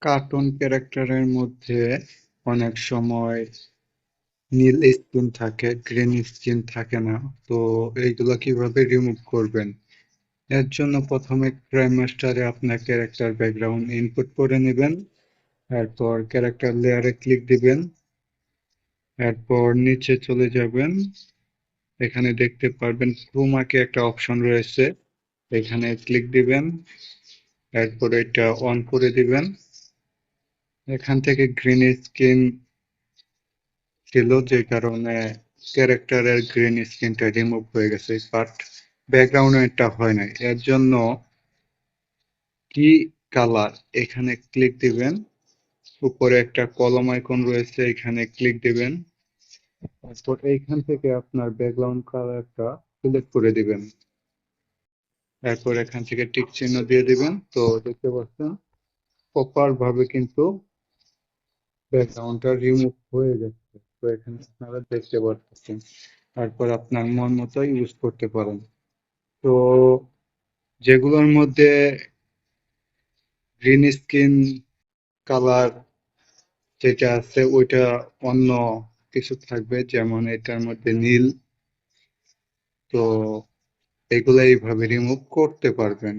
Cartoon ক্যারেক্টারের মধ্যে অনেক সময় নীল স্কিন থাকে, গ্রিন স্কিন থাকে না। তো এইগুলো কিভাবে রিমুভ করবেন? এর জন্য প্রথমে ক্রাইম মাস্টারে আপনার ক্যারেক্টার ব্যাকগ্রাউন্ড ইনপুট করে নেবেন। এরপর ক্যারেক্টার লেয়ারে ক্লিক দিবেন। এরপর নিচে চলে যাবেন। এখানে দেখতে পারবেন ক্রোমাকে একটা অপশন রয়েছে, এখানে ক্লিক দিবেন। এরপর এটা অন করে দিবেন। এখান থেকে গ্রিন স্ক্রিন ছিল, যে কারণে ক্যারেক্টারের গ্রিন স্ক্রিনটা রিমুভ হয়ে গেছে, বাট ব্যাকগ্রাউন্ডে এটা হয় নাই। এর জন্য কি কালার, এখানে ক্লিক দিবেন। উপরে একটা কলম আইকন রয়েছে, এখানে ক্লিক দিবেন। তারপর এইখান থেকে আপনার ব্যাকগ্রাউন্ড কালারটা সিলেক্ট করে দিবেন। এরপর এখান থেকে টিক চিহ্ন দিয়ে দিবেন। তো দেখতে পাচ্ছেন প্রপার ভাবে কিন্তু ব্যাকগ্রাউন্ডটা রিমুভ হয়ে গেছে। তো এখানে আপনারা দেখতে পাচ্ছেন। তারপর আপনার মন মতো ইউজ করতে পারেন। তো যেগুলোর মধ্যে গ্রিন স্কিন কালার যেটা আছে ওইটা অন্য কিছু থাকবে, যেমন এটার মধ্যে নীল। তো এগুলো এইভাবে রিমুভ করতে পারবেন।